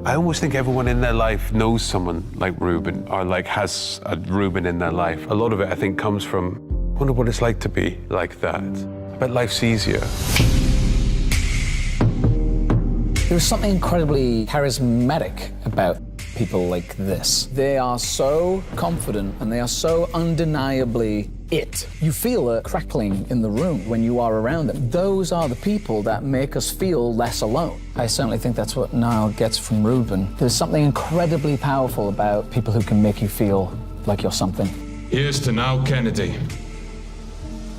I almost think everyone in their life knows someone like Ruben, or like has a Ruben in their life. A lot of it, I think, comes from, I wonder what it's like to be like that. I bet life's easier. There is something incredibly charismatic about people like this. They are so confident and they are so undeniably it. You feel a crackling in the room when you are around them. Those are the people that make us feel less alone. I certainly think that's what Niall gets from Ruben. There's something incredibly powerful about people who can make you feel like you're something. Here's to Niall Kennedy,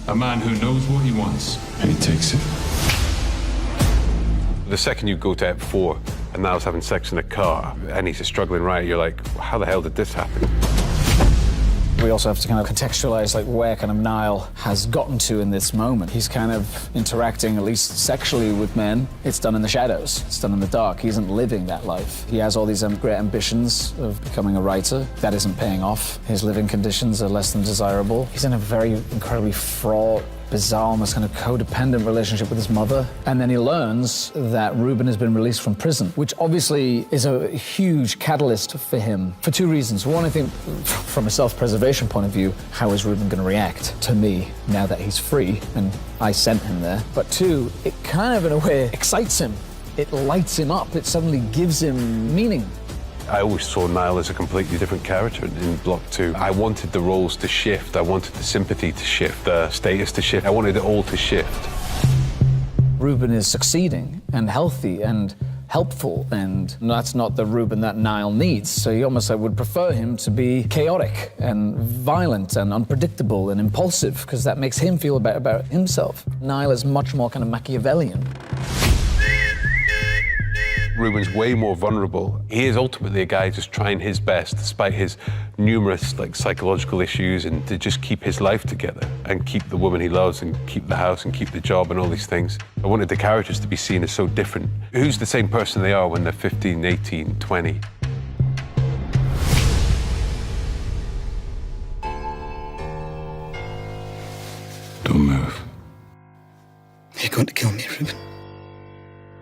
a man who knows what he wants. And he takes it. The second you go to Ep4 and Niall's having sex in a car and he's a struggling writer, you're like, how the hell did this happen? We also have to kind of contextualize like where kind of Niall has gotten to in this moment. He's kind of interacting, at least sexually, with men. It's done in the shadows. It's done in the dark. He isn't living that life. He has all these great ambitions of becoming a writer. That isn't paying off. His living conditions are less than desirable. He's in a very incredibly fraught, bizarre, almost kind of codependent relationship with his mother. And then he learns that Ruben has been released from prison, which obviously is a huge catalyst for him for two reasons. One, I think, from a self-preservation point of view, how is Ruben going to react to me now that he's free and I sent him there? But two, it kind of, in a way, excites him. It lights him up. It suddenly gives him meaning. I always saw Niall as a completely different character in Block 2. I wanted the roles to shift. I wanted the sympathy to shift, the status to shift. I wanted it all to shift. Ruben is succeeding and healthy and helpful, and that's not the Ruben that Niall needs. So he almost would prefer him to be chaotic and violent and unpredictable and impulsive, because that makes him feel better about himself. Niall is much more kind of Machiavellian. Ruben's way more vulnerable. He is ultimately a guy just trying his best, despite his numerous psychological issues, and to just keep his life together and keep the woman he loves and keep the house and keep the job and all these things. I wanted the characters to be seen as so different. Who's the same person they are when they're 15, 18, 20? Don't move. You're going to kill me, Ruben.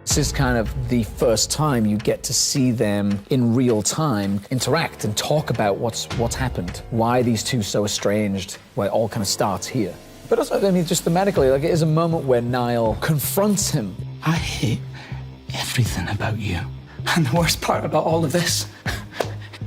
This is kind of the first time you get to see them in real time interact and talk about what's happened, why these two so estranged, where it all kind of starts here. But also, I mean, just thematically, like, it is a moment where Niall confronts him. I hate everything about you. And the worst part about all of this,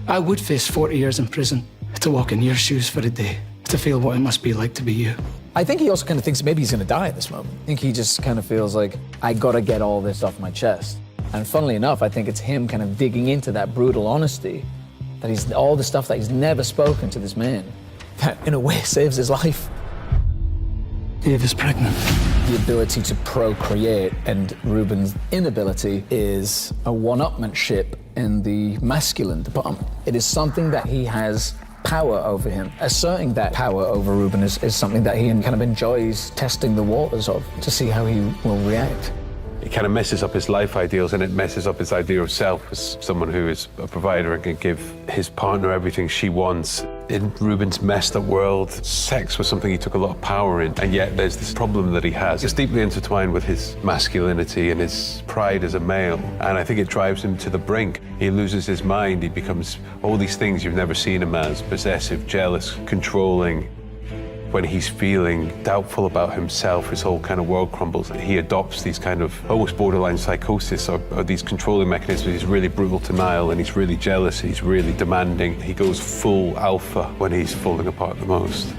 I would face 40 years in prison to walk in your shoes for a day, to feel what it must be like to be you. I think he also kind of thinks maybe he's going to die at this moment. I think he just kind of feels like, I got to get all this off my chest. And funnily enough, I think it's him kind of digging into that brutal honesty, that he's all the stuff that he's never spoken to this man, that in a way saves his life. Eve is pregnant. The ability to procreate and Ruben's inability is a one-upmanship in the masculine department. It is something that he has power over him. Asserting that power over Ruben is something that he kind of enjoys testing the waters of, to see how he will react. It kind of messes up his life ideals, and it messes up his idea of self as someone who is a provider and can give his partner everything she wants. In Ruben's messed up world, sex was something he took a lot of power in, and yet there's this problem that he has. It's deeply intertwined with his masculinity and his pride as a male, and I think it drives him to the brink. He loses his mind. He becomes all these things you've never seen him as: possessive, jealous, controlling. When he's feeling doubtful about himself, his whole kind of world crumbles. He adopts these kind of almost borderline psychosis or these controlling mechanisms. He's really brutal to Niall, and he's really jealous, he's really demanding. He goes full alpha when he's falling apart the most.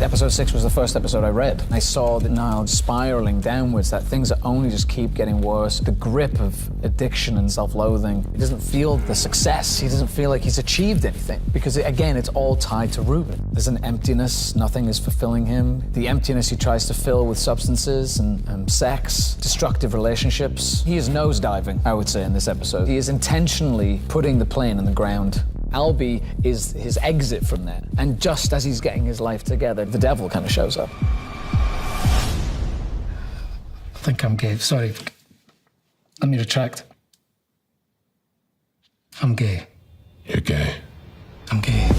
Episode 6 was the first episode I read. I saw that Niall spiraling downwards, that things that only just keep getting worse. The grip of addiction and self-loathing. He doesn't feel the success. He doesn't feel like he's achieved anything. Because, again, it's all tied to Ruben. There's an emptiness. Nothing is fulfilling him. The emptiness he tries to fill with substances and sex, destructive relationships. He is nosediving, I would say, in this episode. He is intentionally putting the plane in the ground. Albie is his exit from that. And just as he's getting his life together, the devil kind of shows up. I think I'm gay. Sorry. Let me retract. I'm gay. You're gay. I'm gay.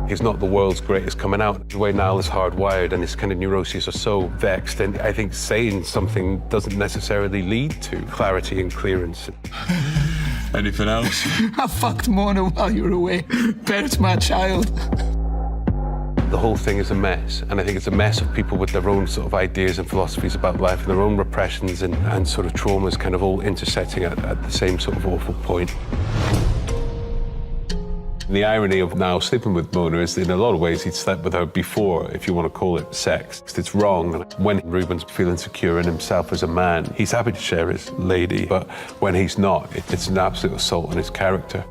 He's not the world's greatest coming out. The way Niall is hardwired and his kind of neuroses are so vexed, and I think saying something doesn't necessarily lead to clarity and clearance. Anything else? I fucked Mona while you were away. Bert's my child. The whole thing is a mess, and I think it's a mess of people with their own sort of ideas and philosophies about life and their own repressions and sort of traumas kind of all intersecting at the same sort of awful point. The irony of now sleeping with Mona is that in a lot of ways he'd slept with her before, if you want to call it sex. It's wrong. When Ruben's feeling secure in himself as a man, he's happy to share his lady, but when he's not, it's an absolute assault on his character.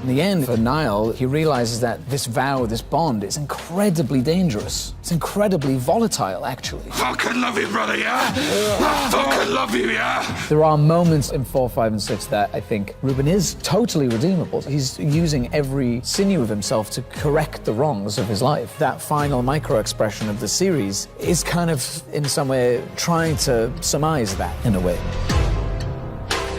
In the end, for Niall, he realizes that this vow, this bond, is incredibly dangerous. It's incredibly volatile, actually. Fucking love you, brother, yeah? I fucking love you, yeah? There are moments in 4, 5, and 6 that I think Ruben is totally redeemable. He's using every sinew of himself to correct the wrongs of his life. That final micro-expression of the series is kind of, in some way, trying to surmise that, in a way.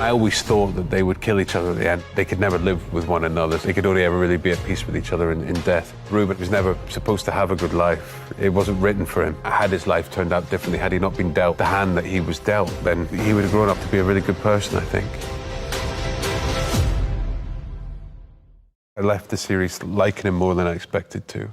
I always thought that they would kill each other at the end. They could never live with one another. They could only ever really be at peace with each other in death. Ruben was never supposed to have a good life. It wasn't written for him. Had his life turned out differently, had he not been dealt the hand that he was dealt, then he would have grown up to be a really good person, I think. I left the series liking him more than I expected to.